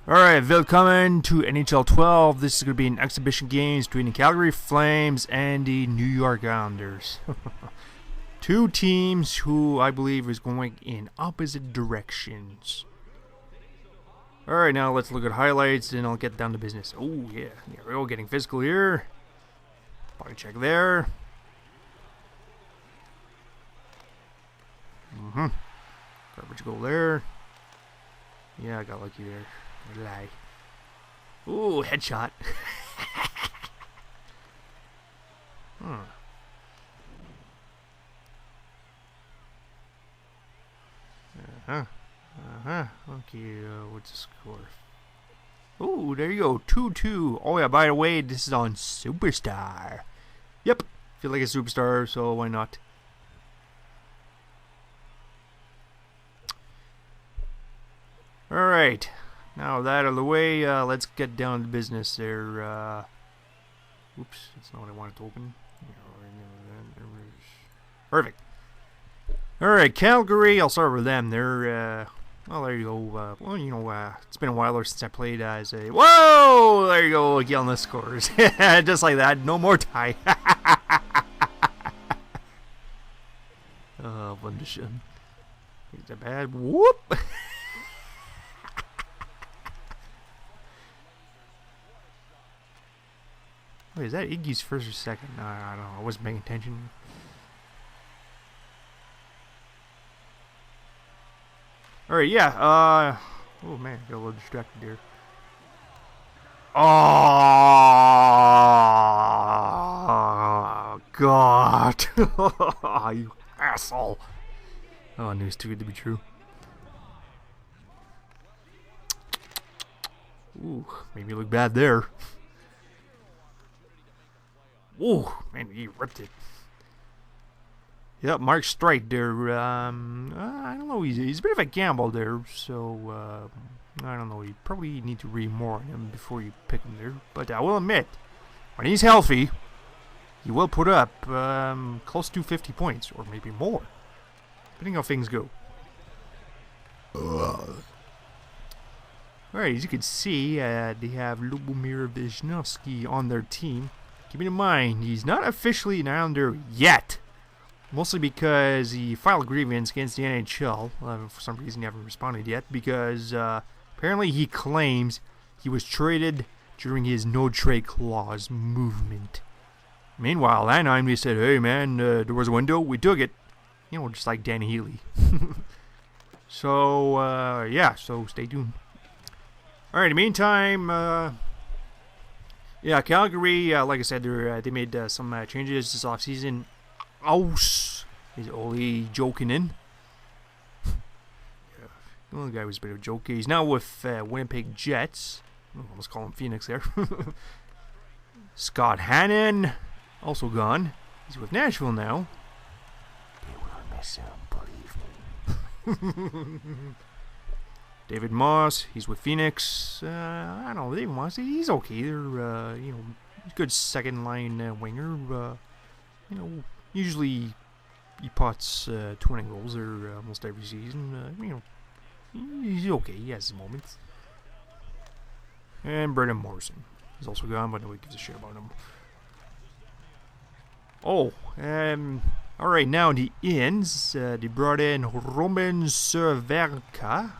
Alright, welcome to NHL 12. This is going to be an exhibition games between the Calgary Flames and the New York Islanders. Two teams who I believe is going in opposite directions. Alright, now let's look at highlights and I'll get down to business. Oh yeah, here we go, getting physical here. Body check there. Garbage goal there. Yeah, I got lucky there. Lie. Ooh, headshot. Okay, what's the score? Ooh, there you go. 2-2. Oh, yeah, by the way, this is on Superstar. Yep. Feel like a superstar, so why not? Alright. Now that out of the way, let's get down to business there. Oops, that's not what I wanted to open. Perfect. Alright, Calgary, I'll start with them. They're, well, there you go. Well, you know, it's been a while since I played as a... Whoa! There you go, Yelness scores. Just like that, no more tie. Wunderschön. Is that bad? Whoop! Wait, is that Iggy's first or second? No, I don't know. I wasn't paying attention. Alright, yeah. Oh, man. Got a little distracted there. Oh, God. You asshole. Oh, I knew it was too good to be true. Ooh, made me look bad there. Ooh, man, he ripped it. Yep, Mark Streit there. I don't know. He's a bit of a gamble there, so I don't know. You probably need to read more on him before you pick him there. But I will admit, when he's healthy, he will put up close to 50 points, or maybe more, depending how things go. Alright, as you can see, they have Lubomir Wisniewski on their team. Keeping in mind, he's not officially an Islander yet. Mostly because he filed a grievance against the NHL. For some reason, he hasn't responded yet. Because apparently he claims he was traded during his no-trade clause movement. Meanwhile, Anaheim, they said, hey man, there was a window, we took it. You know, just like Danny Healy. So, yeah, so stay tuned. Alright, in the meantime... yeah, Calgary, like I said, they made some changes this offseason. Iles is only joking in. Yeah, the other guy was a bit of a joke. He's now with Winnipeg Jets. Let's call him Phoenix there. Scott Hannon, also gone. He's with Nashville now. They will miss him, believe me. David Moss, he's with Phoenix. I don't know, David Moss, he's okay. They're, you know, good second line winger. You know, usually he pots 20 goals there almost every season. You know, he's okay. He has his moments. And Brendan Morrison is also gone, but nobody gives a shit about him. Oh, alright, now the ends. They brought in Roman Cervenka.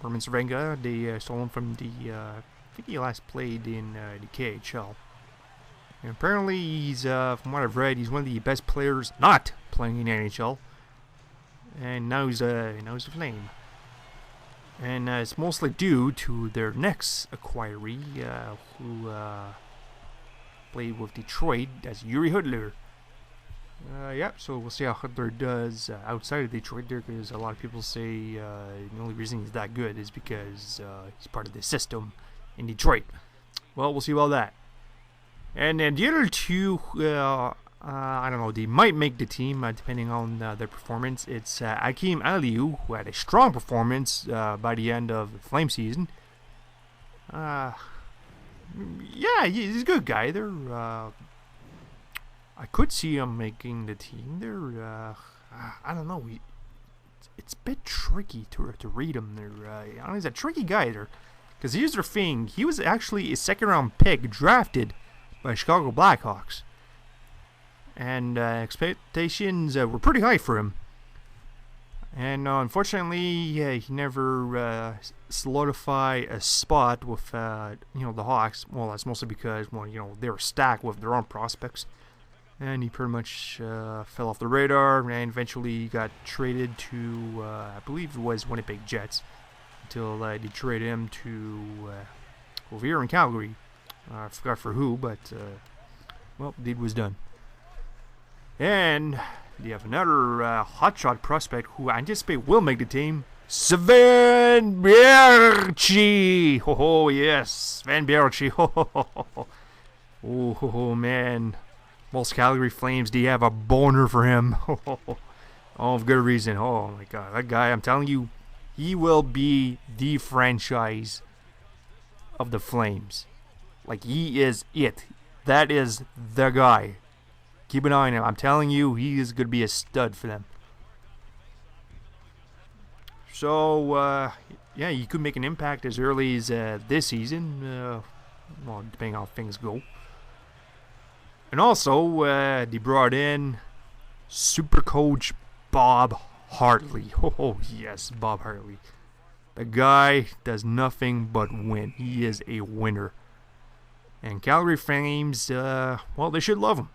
Roman Cervenka, they stole him from the, I think he last played in the KHL. And apparently he's, from what I've read, he's one of the best players not playing in NHL. And now he's a Flame. And it's mostly due to their next acquiree, who played with Detroit, as Yuri Hudler. Yeah, so we'll see how Hudler does outside of Detroit there, because a lot of people say the only reason he's that good is because he's part of the system in Detroit. Well, we'll see about that. And then the other two, I don't know, they might make the team depending on their performance. It's Akim Aliu, who had a strong performance by the end of the Flame season. Yeah, he's a good guy. I could see him making the team. I don't know. It's a bit tricky to read him. He's a tricky guy. Because here's the thing. He was actually a second-round pick drafted by Chicago Blackhawks. And expectations were pretty high for him. And unfortunately, he never solidified a spot with the Hawks. Well, that's mostly because they were stacked with their own prospects, and he pretty much fell off the radar. And eventually, got traded to I believe it was Winnipeg Jets until they traded him to over here in Calgary. I forgot for who, but well, deed was done. And you have another hotshot prospect who I anticipate will make the team. Sven Bjerchi! Oh, yes. Sven Bjerchi. Oh, man. Most Calgary Flames, do you have a boner for him? Oh, for good reason. Oh, my God. That guy, I'm telling you, he will be the franchise of the Flames. Like, he is it. That is the guy. Keep an eye on him. I'm telling you, he is going to be a stud for them. So, yeah, you could make an impact as early as this season. Well, depending on how things go. And also, they brought in super coach Bob Hartley. Oh, yes, Bob Hartley. The guy does nothing but win. He is a winner. And Calgary Flames, well, they should love him.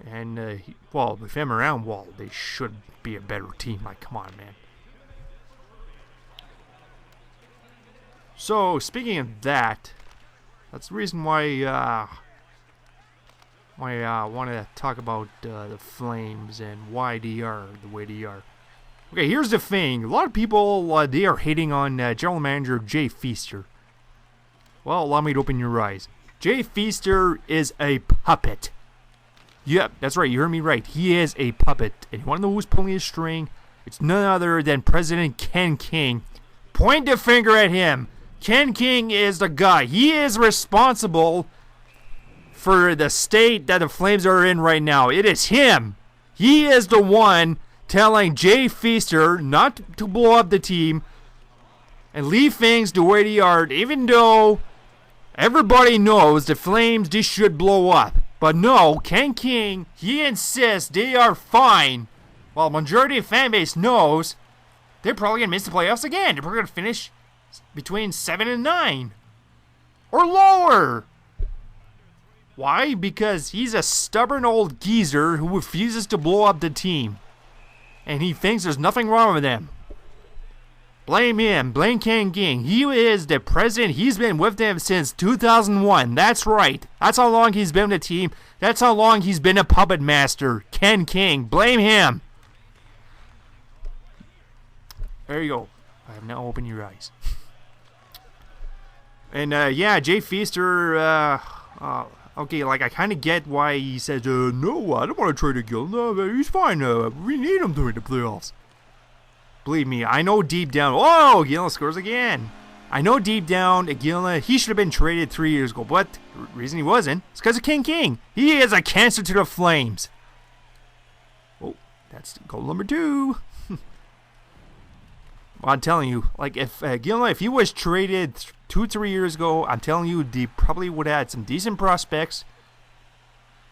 And, with him around, they should be a better team. Like, come on, man. So, speaking of that, that's the reason why I want to talk about the Flames and why they are the way they are. Okay, here's the thing. A lot of people, they are hating on General Manager Jay Feaster. Well, allow me to open your eyes. Jay Feaster is a puppet. Yep, that's right. You heard me right. He is a puppet. And you want to know who's pulling his string? It's none other than President Ken King. Point the finger at him. Ken King is the guy. He is responsible for the state that the Flames are in right now. It is him. He is the one telling Jay Feaster not to blow up the team and leave things the way they are, even though everybody knows the Flames just should blow up. But no, Ken King, he insists they are fine. While majority of fan base knows they're probably going to miss the playoffs again. They're probably going to finish between 7 and 9. Or lower. Why? Because he's a stubborn old geezer who refuses to blow up the team. And he thinks there's nothing wrong with him. Blame him. Blame Ken King. He is the president. He's been with them since 2001. That's right. That's how long he's been with the team. That's how long he's been a puppet master. Ken King. Blame him. There you go. I have now opened your eyes. And, yeah, Jay Feaster, okay, like, I kind of get why he says, no, I don't want to trade a Gill. No, he's fine. We need him during the playoffs. Believe me, I know deep down. Oh, Gillen scores again. I know deep down, Gillen, he should have been traded 3 years ago. But the reason he wasn't is because of King King. He is a cancer to the Flames. Oh, that's goal number 2. Well, I'm telling you, like, if Gillen, if he was traded 2-3 years ago, I'm telling you, they probably would have had some decent prospects.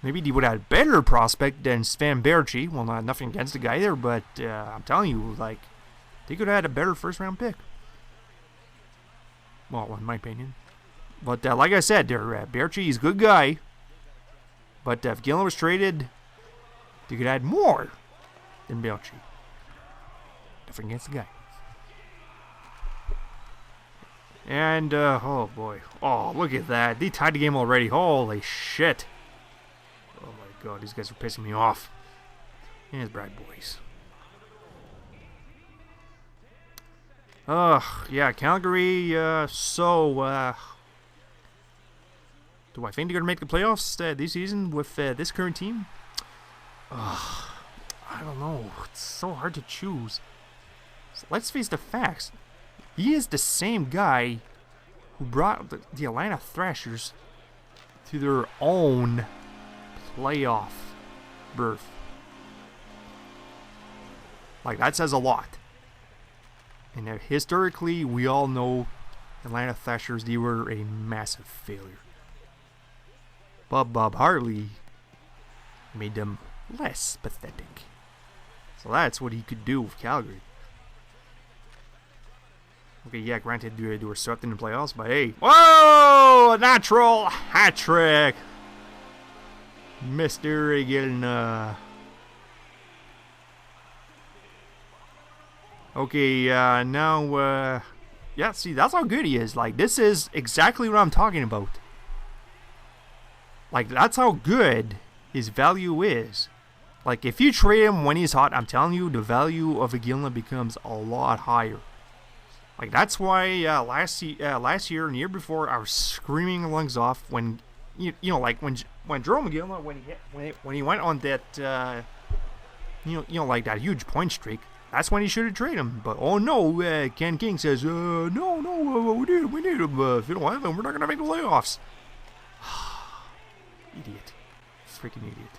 Maybe they would have had a better prospect than Sven Bjerchi. Well, nothing against the guy there, but I'm telling you, like, they could have had a better first-round pick. Well, in my opinion. But like I said, Bjerchi is a good guy. But if Gillen was traded, they could have had more than Bjerchi. Nothing against the guy. And, oh boy. Oh, look at that. They tied the game already. Holy shit. Oh my god, these guys are pissing me off. Here's Brad Boys. Yeah, Calgary, so, do I think they're going to make the playoffs this season with this current team? I don't know. It's so hard to choose. So let's face the facts. He is the same guy who brought the Atlanta Thrashers to their own playoff berth. Like, that says a lot. And historically, we all know Atlanta Thrashers, they were a massive failure. But Bob Hartley made them less pathetic. So that's what he could do with Calgary. Okay, yeah, granted, they were swept in the playoffs, but hey. Whoa! A natural hat trick! Mr. Igelna. Okay, now, yeah, see, that's how good he is. Like, this is exactly what I'm talking about. Like, that's how good his value is. Like, if you trade him when he's hot, I'm telling you, the value of Igelna becomes a lot higher. Like, that's why last year and the year before, I was screaming my lungs off when, you know, like when Jerome Igelna, when he went on that, you know, like that huge point streak. That's when he should have traded him. But oh no, Ken King says, no, we need him. If you don't have him, we're not gonna make the playoffs. Idiot, freaking idiot.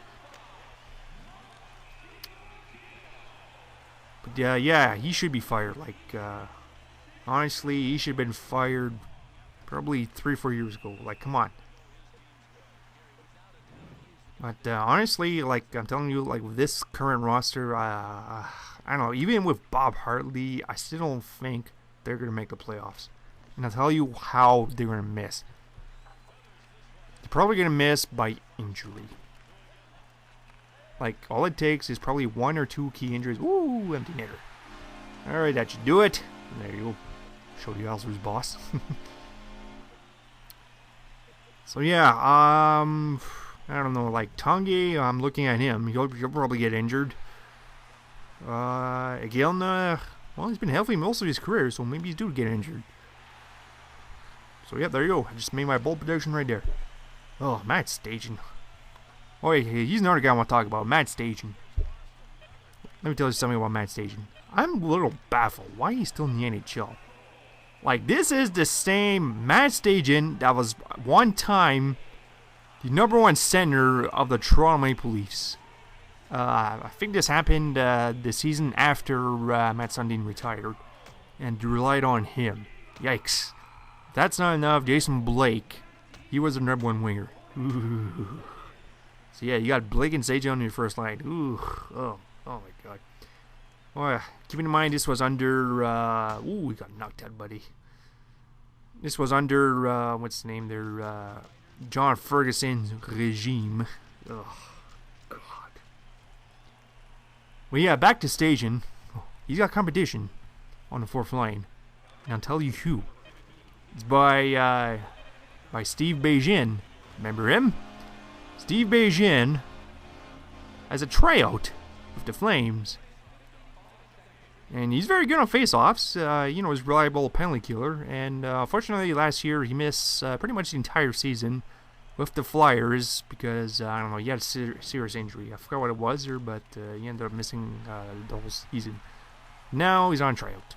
But yeah, he should be fired. Like, honestly, he should have been fired probably 3-4 years ago. Like, come on. But honestly, like I'm telling you, like with this current roster, I don't know. Even with Bob Hartley, I still don't think they're gonna make the playoffs. And I'll tell you how they're gonna miss. They're probably gonna miss by injury. Like all it takes is probably 1 or 2 key injuries. Ooh, empty netter. All right, that should do it. There you go. Show the Iles who's boss. So yeah, I don't know, like Tanguy, I'm looking at him. He'll probably get injured. Igelna, well, he's been healthy most of his career, so maybe he's due to get injured. So yeah, there you go. I just made my bold prediction right there. Oh, Matt Staging. Oh, yeah, he's another guy I want to talk about. Matt Staging. Let me tell you something about Matt Staging. I'm a little baffled why he's still in the NHL. Like, this is the same Matt Staging that was one time the #1 center of the Toronto Maple Leafs. I think this happened the season after Matt Sundin retired, and relied on him. Yikes. If that's not enough, Jason Blake, he was the #1 winger. Ooh. So yeah, you got Blake and Sage on your first line. Ooh, oh my god. Well, keeping in mind this was under, we got knocked out, buddy. This was under, what's the name there, John Ferguson's regime. Oh, God. Well, yeah, back to Staging. He's got competition on the 4th line. And I'll tell you who. It's by Steve Bégin. Remember him? Steve Bégin has a tryout with the Flames. And he's very good on face-offs. You know, he's a reliable penalty killer. And unfortunately, last year he missed pretty much the entire season with the Flyers because, I don't know, he had a serious injury. I forgot what it was there, but he ended up missing the whole season. Now he's on tryout.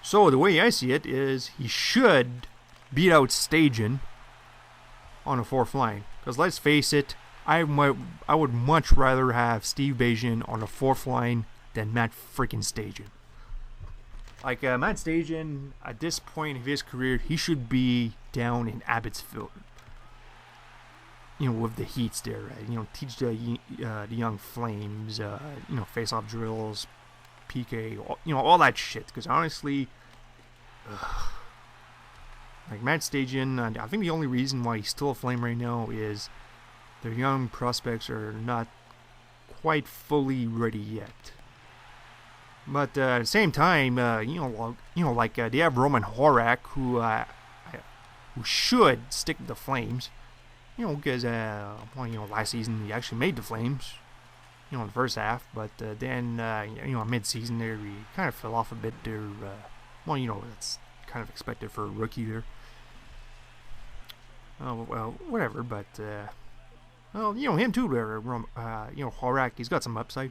So the way I see it is he should beat out Staging on a 4th line. Because let's face it, I would much rather have Steve Bégin on a 4th line than Matt freaking Staging. Like, Matt Staging, at this point of his career, he should be down in Abbotsford. You know, with the Heats there. You know, teach the young Flames, you know, face-off drills, PK, you know, all that shit. Because honestly, like Matt Staging, I think the only reason why he's still a Flame right now is their young prospects are not quite fully ready yet. But at the same time, you know, like they have Roman Horak, who should stick with the Flames. You know, because well, you know, last season he actually made the Flames. You know, in the first half, but then you know, mid-season there he kind of fell off a bit there. Well, you know, that's kind of expected for a rookie there. Oh well, whatever. But well, you know, him too. You know, Horak, he's got some upside.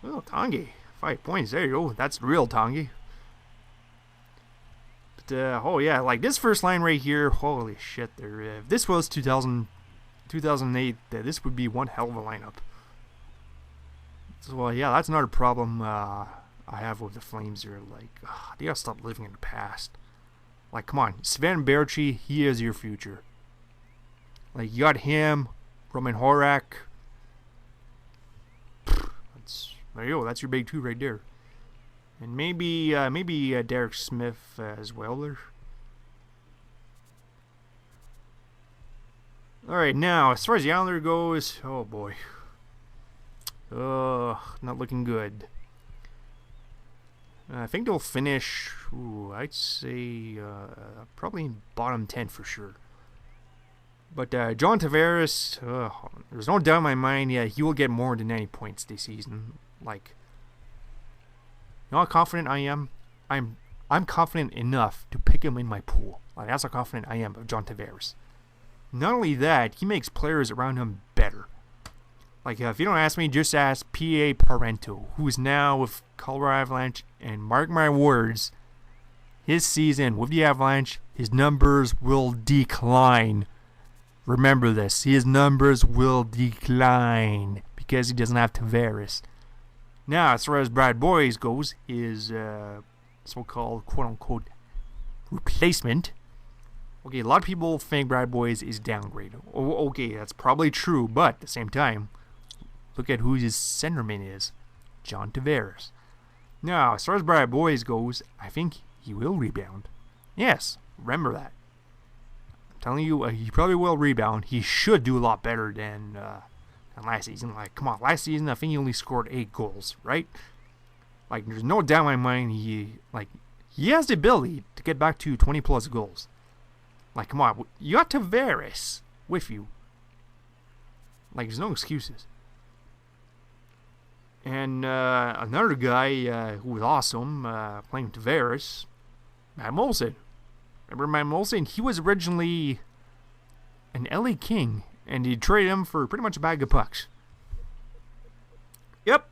Oh, Tanguy, 5 points. There you go. That's the real Tanguy. But oh yeah, like this first line right here. Holy shit! There. If this was 2008, this would be one hell of a lineup. So yeah, that's another problem I have with the Flames here. Like, they gotta stop living in the past. Like, come on, Sven Berchi, he is your future. Like, you got him, Roman Horak. There you go. That's your big two right there. And maybe Derek Smith as well there. All right, now as far as the Islander goes, oh boy, not looking good. I think they'll finish. I'd say probably bottom 10 for sure. But John Taveres, there's no doubt in my mind. Yeah, he will get more than 90 points this season. Like, you know how confident I am? I'm confident enough to pick him in my pool. Like, that's how confident I am of John Taveres. Not only that, he makes players around him better. Like, if you don't ask me, just ask P.A. Parento, who is now with Colorado Avalanche, and mark my words, his season with the Avalanche, his numbers will decline. Remember this, his numbers will decline because he doesn't have Taveres. Now, as far as Brad Boyes goes, his so-called quote-unquote replacement. Okay, a lot of people think Brad Boyes is downgraded. Okay, that's probably true, but at the same time, look at who his centerman is. John Taveres. Now, as far as Brad Boyes goes, I think he will rebound. Yes, remember that. I'm telling you, he probably will rebound. He should do a lot better than last season. Like, come on, last season I think he only scored 8 goals, right? Like, there's no doubt in my mind he has the ability to get back to 20 plus goals. Like, come on, you got Taveres with you. Like, there's no excuses. And another guy who was awesome playing Taveres, Matt Moulson. Remember Matt Moulson? He was originally an LA King, and he traded him for pretty much a bag of pucks. Yep,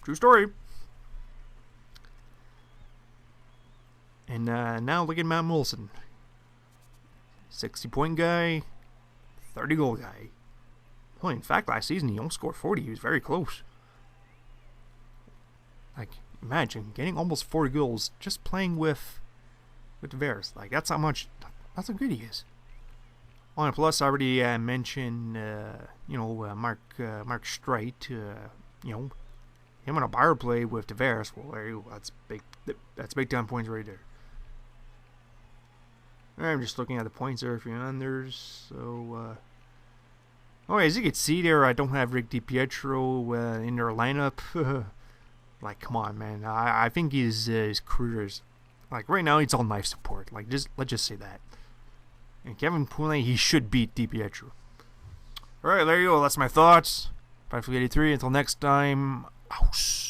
true story. And now look at Matt Moulson. 60-point guy, 30-goal guy. Well, in fact, last season he almost scored 40. He was very close. Like, imagine getting almost 40 goals just playing with Taveres. Like, that's how good he is. On plus, I already mentioned, Mark Streit. Him on a power play with Taveres. Well, there you go. That's big. That's big time points right there. I'm just looking at the points there for the unders. So, as you can see there, I don't have Rick DiPietro in their lineup. Like, come on, man. I think his career is, like, right now it's all knife support. Like, let's just say that. And Kevin Poulin, he should beat DiPietro. Alright, there you go. That's my thoughts. 583. Until next time. Aus.